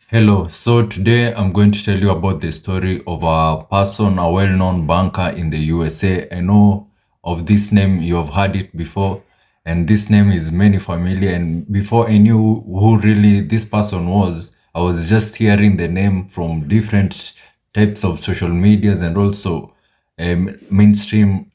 Hello, so today I'm going to tell you about the story of a person, a well-known banker in the USA. I know of this name, you have heard it before, and this name is many familiar. And before I knew who really this person was, I was just hearing the name from different types of social medias and also mainstream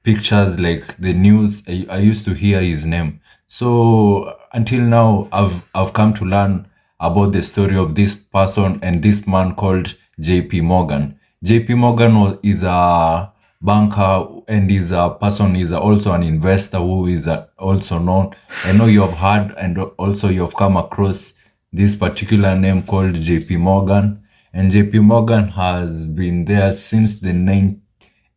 pictures like the news. I used to hear his name. So until now, I've come to learn about the story of this person and this man called J.P. Morgan. J.P. Morgan is a banker and is a person, is also an investor who is also known. I know you have heard and also you have come across this particular name called J.P. Morgan. And J.P. Morgan has been there since the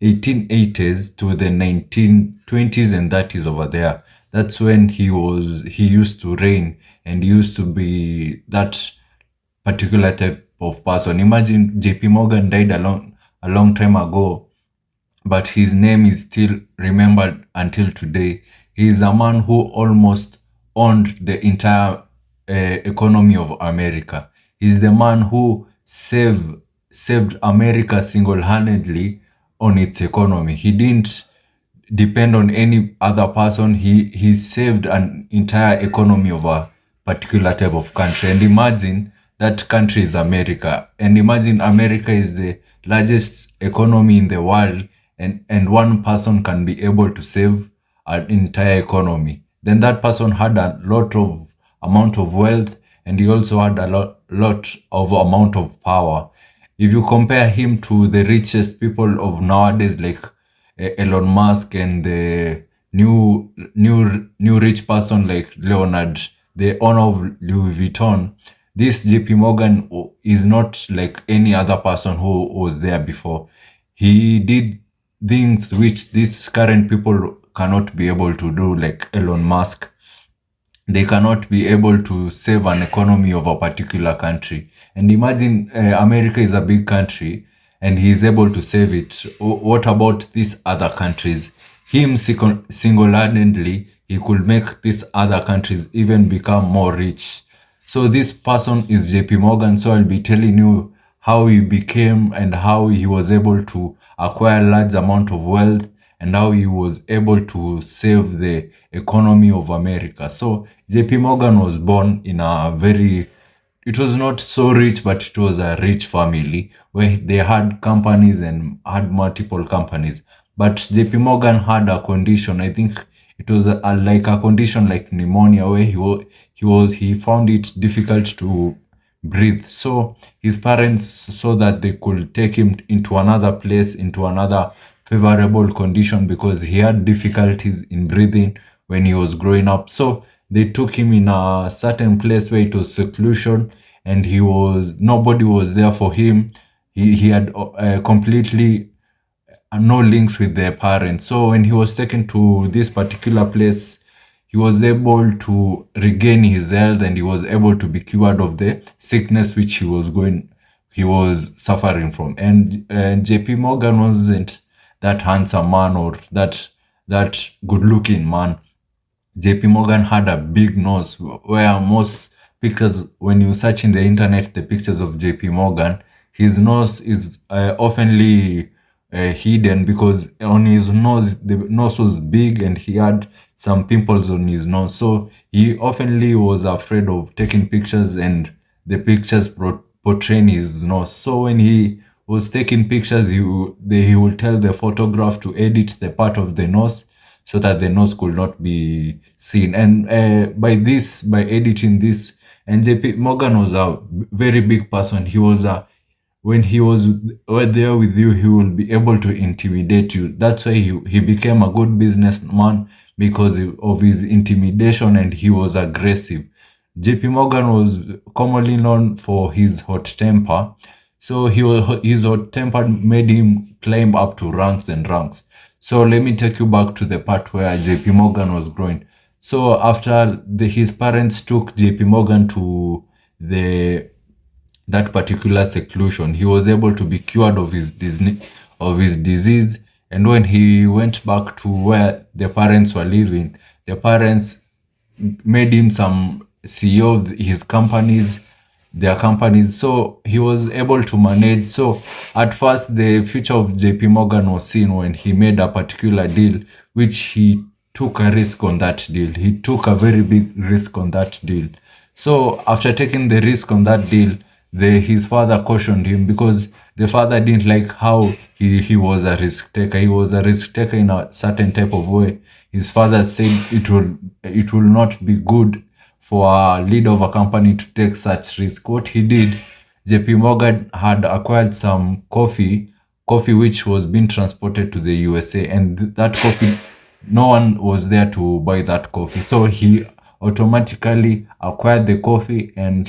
1880s to the 1920s and 30s over there. That's when he used to reign and he used to be that particular type of person. Imagine JP Morgan died a long time ago, but his name is still remembered until today. He is a man who almost owned the entire economy of America. He's the man who saved America single-handedly on its economy. He didn't depend on any other person. He saved an entire economy of a particular type of country. And imagine that country is America. And imagine America is the largest economy in the world, and one person can be able to save an entire economy. Then that person had a lot of amount of wealth, and he also had a lot of amount of power. If you compare him to the richest people of nowadays, like Elon Musk, and the new rich person like Leonard, the owner of Louis Vuitton, this JP Morgan is not like any other person who was there before. He did things which these current people cannot be able to do, like Elon Musk. They cannot be able to save an economy of a particular country. And imagine America is a big country and he is able to save it. What about these other countries? Him single-handedly, he could make these other countries even become more rich. So this person is JP Morgan. So I'll be telling you how he became and how he was able to acquire large amount of wealth and how he was able to save the economy of America. So JP Morgan was born in a very, it was not so rich, but it was a rich family where they had companies and had multiple companies. But JP Morgan had a condition. I think it was like a condition like pneumonia, where he found it difficult to breathe. So his parents saw that they could take him into another place, into another favorable condition, because he had difficulties in breathing when he was growing up. So they took him in a certain place where it was seclusion, and nobody was there for him. He had completely no links with their parents. So when he was taken to this particular place, he was able to regain his health and he was able to be cured of the sickness which he was suffering from. And JP Morgan wasn't that handsome man or that good looking man. JP Morgan had a big nose, where most pictures, when you search in the internet the pictures of JP Morgan, his nose is oftenly hidden, because on his nose, the nose was big and he had some pimples on his nose. So he oftenly was afraid of taking pictures and the pictures portraying his nose. So when he was taking pictures, he will tell the photograph to edit the part of the nose so that the nose could not be seen. And by editing this, and JP Morgan was a very big person. He was when he was there with you, he will be able to intimidate you. That's why he became a good businessman, because of his intimidation, and he was aggressive. JP Morgan was commonly known for his hot temper. So his hot temper made him climb up to ranks and ranks. So let me take you back to the part where JP Morgan was growing. So after his parents took JP Morgan to that particular seclusion, he was able to be cured of his disease. And when he went back to where the parents were living, the parents made him some CEO of his companies, their companies. So he was able to manage. So at first, the future of JP Morgan was seen when he made a particular deal, which he took a risk on that deal. He took a very big risk on that deal. So after taking the risk on that deal, his father cautioned him because the father didn't like how he was a risk taker. He was a risk taker in a certain type of way. His father said it will not be good for a leader of a company to take such risk. What he did, JP Morgan had acquired some coffee which was being transported to the USA, and that coffee, no one was there to buy that coffee. So he automatically acquired the coffee, and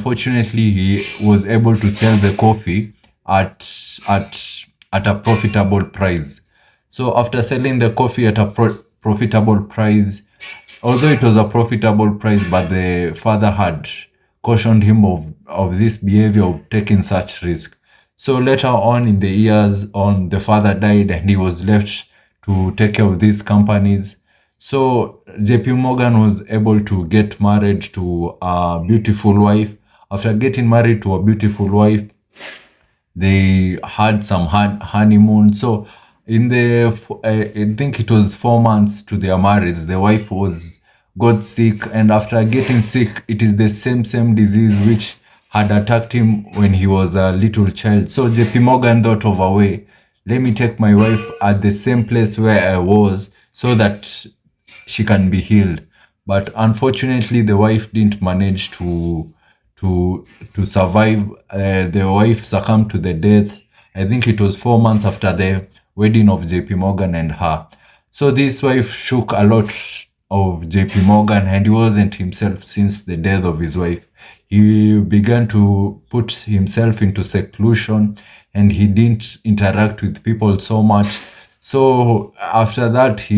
fortunately he was able to sell the coffee at at a profitable price. So after selling the coffee at a profitable price, although it was a profitable price, but the father had cautioned him of this behavior of taking such risk. So later on in the years on, the father died and he was left to take care of these companies. So JP Morgan was able to get married to a beautiful wife. After getting married to a beautiful wife, they had some honeymoon. So I think it was 4 months to their marriage, the wife was got sick, and after getting sick, it is the same disease which had attacked him when he was a little child. So JP Morgan thought of a way, let me take my wife at the same place where I was so that she can be healed. But unfortunately, the wife didn't manage to survive. The wife succumbed to the death. I think it was 4 months after the wedding of JP Morgan and her. So this wife shook a lot of JP Morgan, and he wasn't himself since the death of his wife. He began to put himself into seclusion, and he didn't interact with people so much. So after that,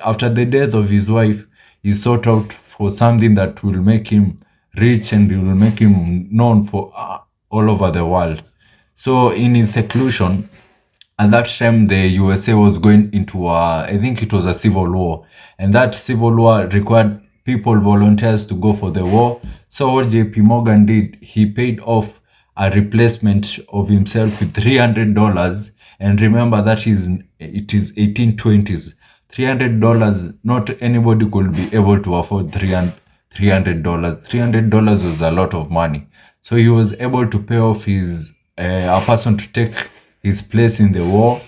after the death of his wife, he sought out for something that will make him rich and will make him known for all over the world. So in his seclusion, at that time, the USA was going into I think it was a civil war, and that civil war required people, volunteers, to go for the war. So what JP Morgan did, he paid off a replacement of himself with $300. And remember that it is 1820s. $300, not anybody could be able to afford $300. $300 was a lot of money. So he was able to pay off a person to take his place in the war.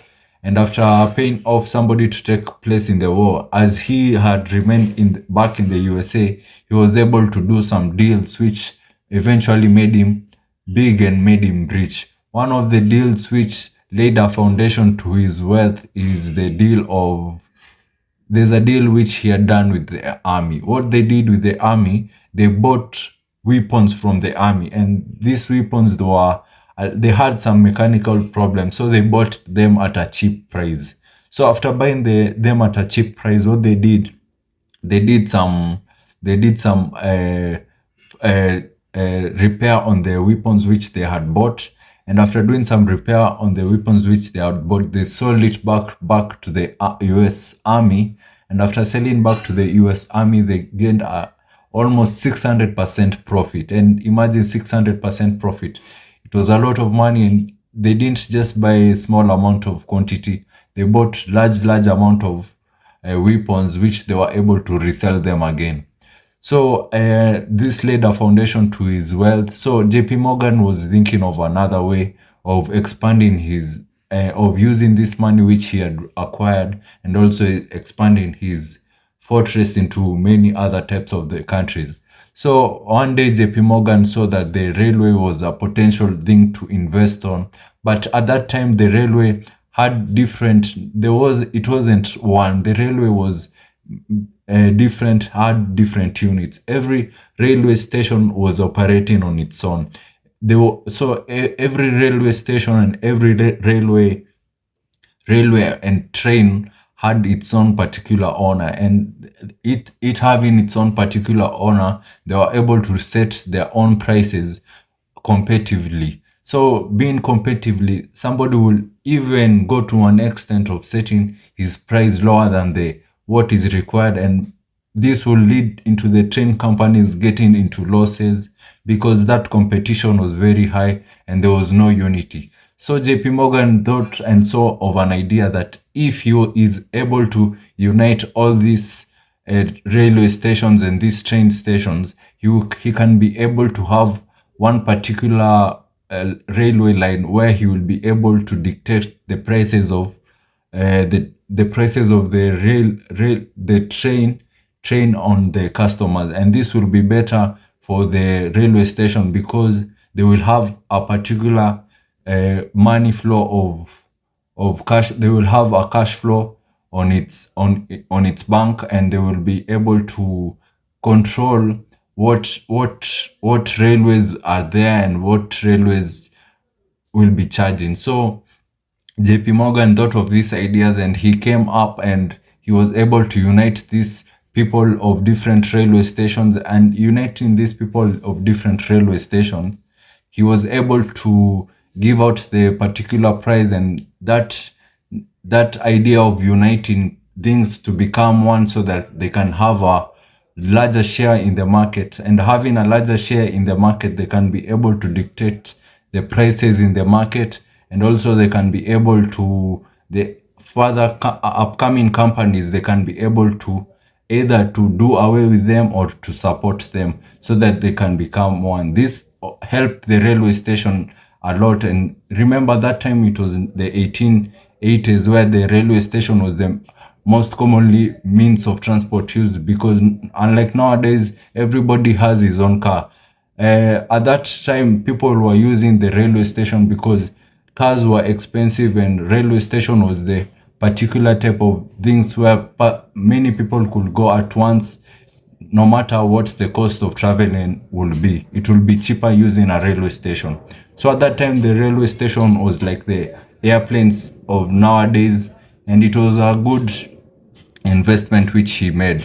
And after paying off somebody to take place in the war, as he had remained back in the USA, he was able to do some deals which eventually made him big and made him rich. One of the deals which laid a foundation to his wealth is there's a deal which he had done with the army. What they did with the army, they bought weapons from the army, and these weapons, they had some mechanical problems, so they bought them at a cheap price. So after buying them at a cheap price, what they did some repair on the weapons which they had bought. And after doing some repair on the weapons which they had bought, they sold it back to the US Army. And after selling back to the US Army, they gained almost 600% profit. And imagine 600% profit. It was a lot of money, and they didn't just buy a small amount of quantity. They bought large amount of weapons, which they were able to resell them again. So this laid a foundation to his wealth. So JP Morgan was thinking of another way of expanding of using this money which he had acquired, and also expanding his fortress into many other types of the countries. So one day JP Morgan saw that the railway was a potential thing to invest on. But at that time, the railway had it wasn't one. The railway was had different units. Every railway station was operating on its own. Every railway station and every railway and train had its own particular owner, and it having its own particular owner, they were able to set their own prices competitively. So being competitively, somebody will even go to an extent of setting his price lower than what is required, and this will lead into the train companies getting into losses because that competition was very high and there was no unity. So JP Morgan thought and saw of an idea that if he is able to unite all these railway stations and these train stations, he can be able to have one particular railway line where he will be able to dictate the prices of the prices of the the train on the customers, and this will be better for the railway station because they will have a particular money flow of cash. They will have a cash flow on its bank, and they will be able to control what railways are there and what railways will be charging. So JP Morgan thought of these ideas and he came up and he was able to unite these people of different railway stations, and uniting these people of different railway stations, he was able to give out the particular price, and that idea of uniting things to become one so that they can have a larger share in the market, and having a larger share in the market, they can be able to dictate the prices in the market, and also they can be able to the further upcoming companies, they can be able to either to do away with them or to support them so that they can become one. This helped the railway station a lot. And remember that time it was in the 1880s where the railway station was the most commonly means of transport used, because unlike nowadays, everybody has his own car. At that time, people were using the railway station because cars were expensive, and railway station was the particular type of things where many people could go at once. No matter what the cost of traveling will be, it will be cheaper using a railway station. So at that time, the railway station was like the airplanes of nowadays, and it was a good investment which he made.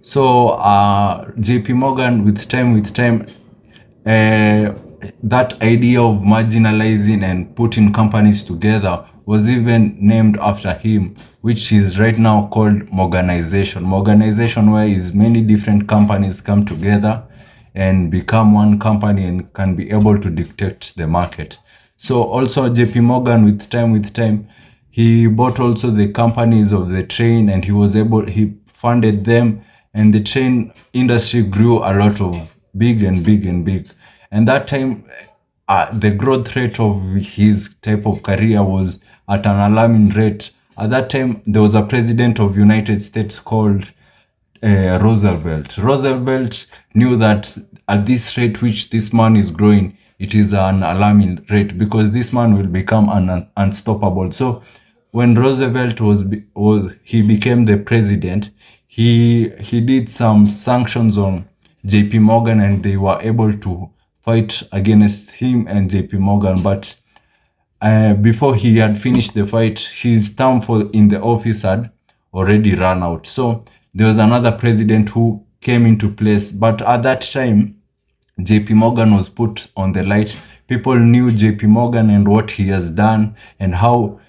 So JP Morgan, with time, that idea of marginalizing and putting companies together was even named after him, which is right now called Morganization. Morganization, where is many different companies come together and become one company and can be able to dictate the market. So also JP Morgan, with time, he bought also the companies of the train, and he funded them, and the train industry grew a lot of big. And that time, the growth rate of his type of career was at an alarming rate. At that time, there was a president of United States called Roosevelt. Roosevelt knew that at this rate which this man is growing, it is an alarming rate because this man will become unstoppable. So when Roosevelt he became the president, he did some sanctions on JP Morgan, and they were able to fight against him and JP Morgan. But before he had finished the fight, his term in the office had already run out. So there was another president who came into place. But at that time, JP Morgan was put on the light. People knew JP Morgan and what he has done, and how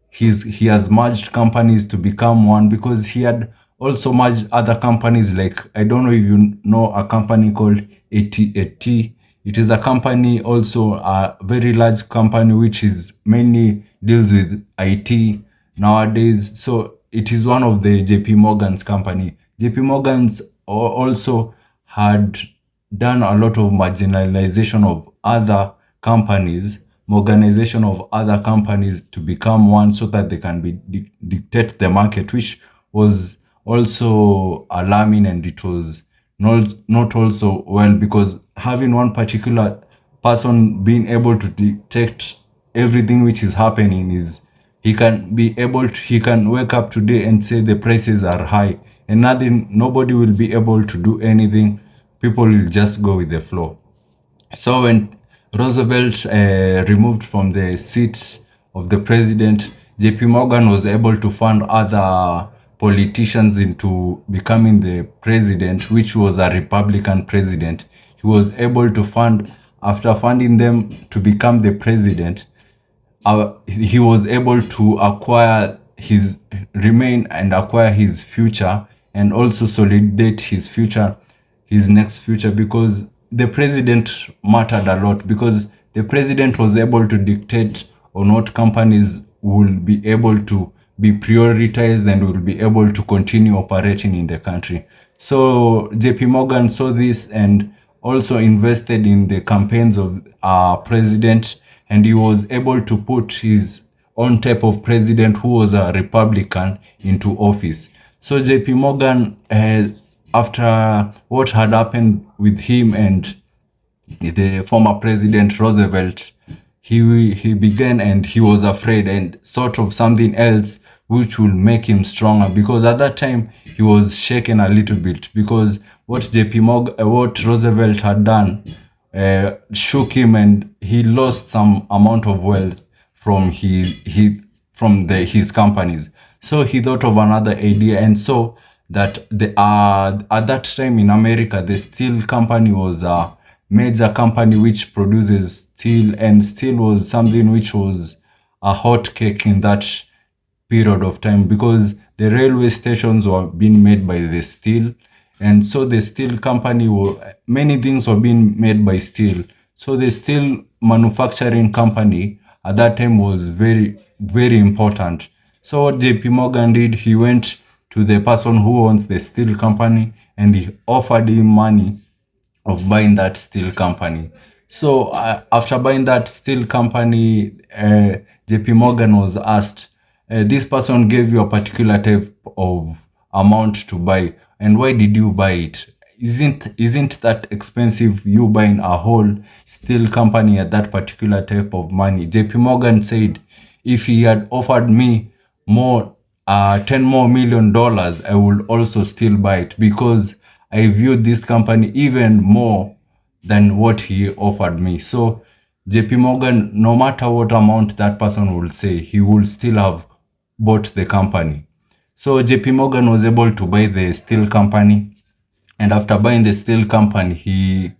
he has merged companies to become one, because he had also merged other companies. Like, I don't know if you know a company called AT&T. It is a company, also a very large company, which is mainly deals with IT nowadays. So it is one of the JP Morgan's company. JP Morgan's also had done a lot of marginalization of other companies, organization of other companies to become one so that they can be dictate the market, which was also alarming, and it was not also well, because having one particular person being able to detect everything which is happening is he can wake up today and say the prices are high, and nobody will be able to do anything. People will just go with the flow. So when Roosevelt removed from the seat of the president, JP Morgan was able to fund other politicians into becoming the president, which was a Republican president. He was able to after funding them to become the president, he was able to acquire his future and also solidate his next future, because the president mattered a lot, because the president was able to dictate on what companies will be able to be prioritized and will be able to continue operating in the country. So JP Morgan saw this and also invested in the campaigns of our president, and he was able to put his own type of president who was a Republican into office. So JP Morgan, after what had happened with him and the former president Roosevelt, he began, and he was afraid and sort of something else which will make him stronger, because at that time he was shaken a little bit, because what JP Morgan, what Roosevelt had done shook him, and he lost some amount of wealth from his companies. So he thought of another idea, and so that at that time in America, the steel company was a major company which produces steel, and steel was something which was a hot cake in that period of time, because the railway stations were being made by the steel, and so the steel company many things were being made by steel. So the steel manufacturing company at that time was very, very important. So what JP Morgan did, he went to the person who owns the steel company, and he offered him money of buying that steel company. So after buying that steel company, JP Morgan was asked, this person gave you a particular type of amount to buy, and why did you buy it? Isn't that expensive, you buying a whole steel company at that particular type of money? JP Morgan said, if he had offered me more, $10 more million, I would also still buy it, because I viewed this company even more than what he offered me. So JP Morgan, no matter what amount that person will say, he will still have bought the company. So JP Morgan was able to buy the steel company, and after buying the steel company, he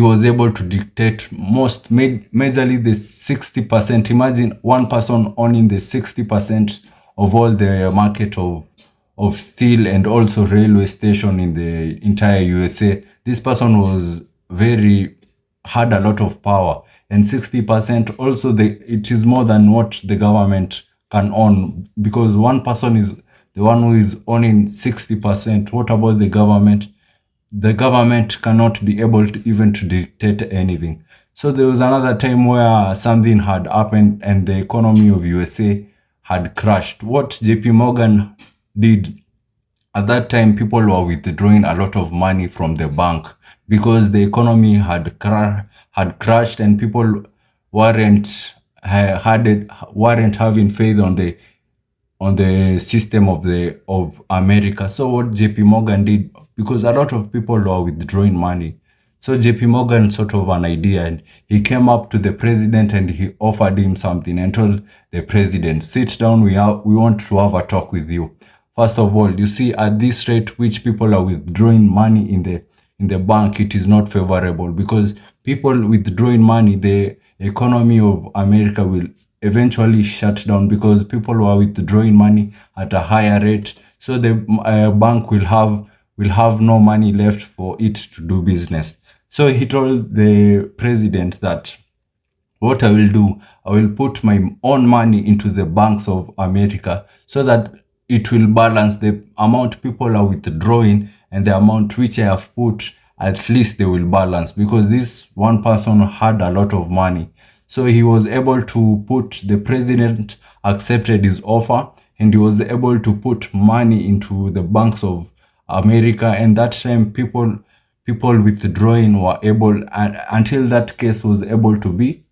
was able to dictate majorly the 60%. Imagine one person owning the 60% of all the market of steel and also railway station in the entire USA. This person had a lot of power, and 60% also it is more than what the government can own, because one person is the one who is owning 60%. What about the government? The government cannot be able to even to dictate anything. So there was another time where something had happened and the economy of USA had crashed. What JP Morgan did at that time, people were withdrawing a lot of money from the bank, because the economy had crashed, and people weren't having faith on the system of America. So what JP Morgan did, because a lot of people were withdrawing money, so JP Morgan sort of an idea, and he came up to the president and he offered him something and told the president, sit down, we want to have a talk with you. First of all, you see, at this rate which people are withdrawing money in the bank, it is not favorable, because people withdrawing money, the economy of America will eventually shut down, because people are withdrawing money at a higher rate. So the bank will have no money left for it to do business. So he told the president that what I will do, I will put my own money into the banks of America, so that it will balance the amount people are withdrawing and the amount which I have put. At least they will balance, because this one person had a lot of money. So he was able to the president accepted his offer, and he was able to put money into the banks of America. And that time people withdrawing were able, until that case was able to be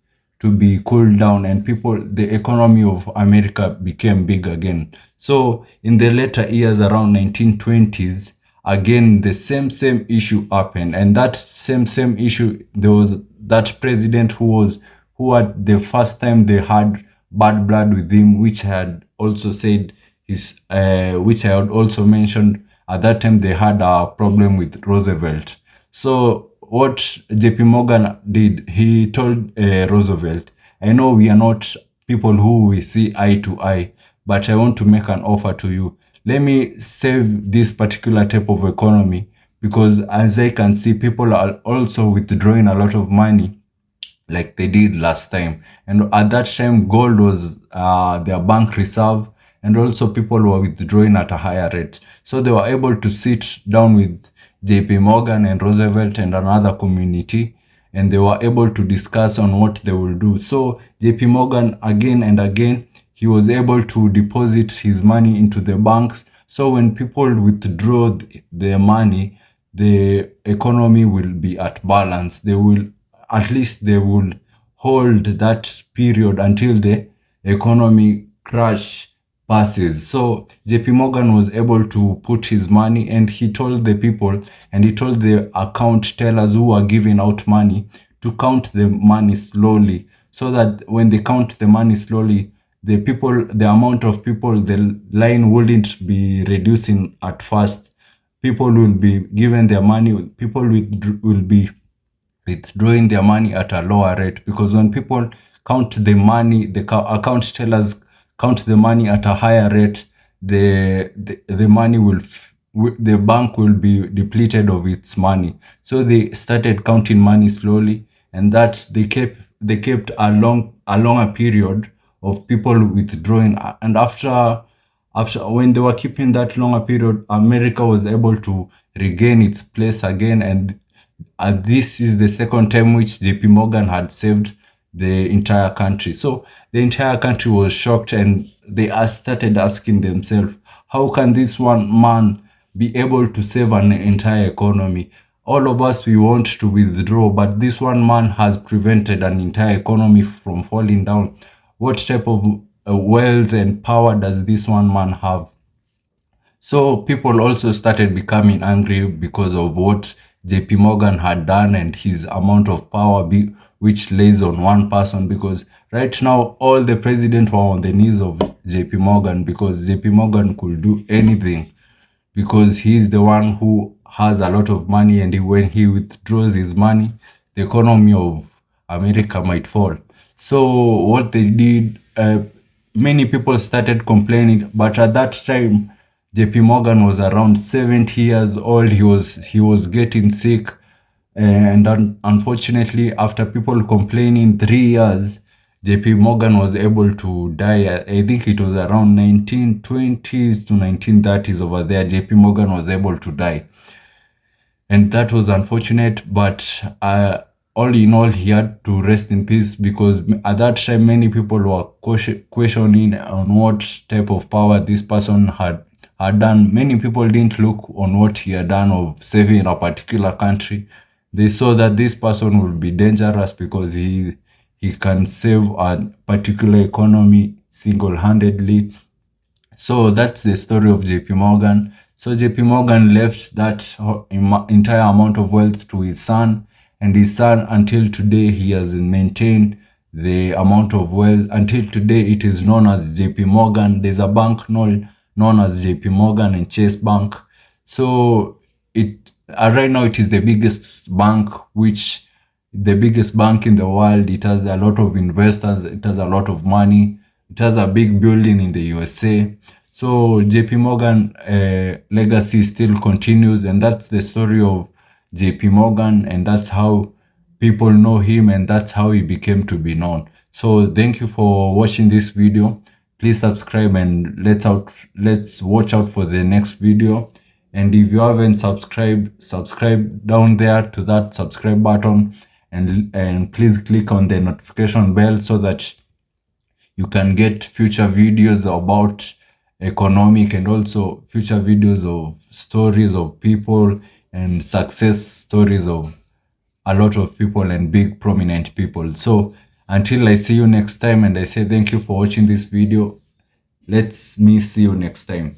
cooled down, and the economy of America became big again. So in the later years, around 1920s, again the same issue happened, and that same issue, there was that president who had the first time they had bad blood with him, which had also said which I had also mentioned at that time, they had a problem with Roosevelt. So what JP Morgan did, he told Roosevelt, I know we are not people who we see eye to eye, but I want to make an offer to you. let me save this particular type of economy, because as I can see, people are also withdrawing a lot of money like they did last time. And at that time, gold was their bank reserve, and also people were withdrawing at a higher rate. So they were able to sit down with JP Morgan and Roosevelt and another community, and they were able to discuss on what they will do. So JP Morgan, again and again, he was able to deposit his money into the banks. So when people withdraw their money, the economy will be at balance. They will, at least they will hold that period until the economy crash passes. So JP Morgan was able to put his money, and he told the people, and he told the account tellers who are giving out money to count the money slowly, so that when they count the money slowly, the amount of people, the line wouldn't be reducing at first. People will be given their money, people will be withdrawing their money at a lower rate, because when people count the money, the account tellers count the money at a higher rate, the money the bank will be depleted of its money. So they started counting money slowly, and that they kept a longer period of people withdrawing. And after when they were keeping that longer period, America was able to regain its place again. And this is the second time which JP Morgan had saved the entire country. So the entire country was shocked, and they started asking themselves, how can this one man be able to save an entire economy? All of us, we want to withdraw, but this one man has prevented an entire economy from falling down. What type of wealth and power does this one man have? So people also started becoming angry because of what JP Morgan had done and his amount of power which lays on one person, because right now all the president were on the knees of JP Morgan, because JP Morgan could do anything, because he's the one who has a lot of money, and when he withdraws his money, the economy of America might fall. So what they did, many people started complaining, but at that time, JP Morgan was around 70 years old. He was getting sick, and unfortunately, after people complaining 3 years, JP Morgan was able to die. I think it was around 1920s to 1930s over there. JP Morgan was able to die, and that was unfortunate. But all in all, he had to rest in peace, because at that time, many people were questioning on what type of power this person had done. Many people didn't look on what he had done of saving a particular country. They saw that this person would be dangerous, because he can save a particular economy single-handedly. So that's the story of JP Morgan. So JP Morgan left that entire amount of wealth to his son, and his son, until today, he has maintained the amount of wealth. Until today, it is known as JP Morgan. There's a bank known as JP Morgan and Chase Bank. So right now it is the biggest bank, the biggest bank in the world. It has a lot of investors. It has a lot of money. It has a big building in the USA. So JP Morgan legacy still continues, and that's the story of JP Morgan, and that's how people know him, and that's how he became to be known. So thank you for watching this video. Please subscribe, and let's watch out for the next video. And if you haven't subscribed, subscribe down there to that subscribe button, and please click on the notification bell so that you can get future videos about economic, and also future videos of stories of people and success stories of a lot of people and big prominent people. So until I see you next time, and I say thank you for watching this video. Let's see you next time.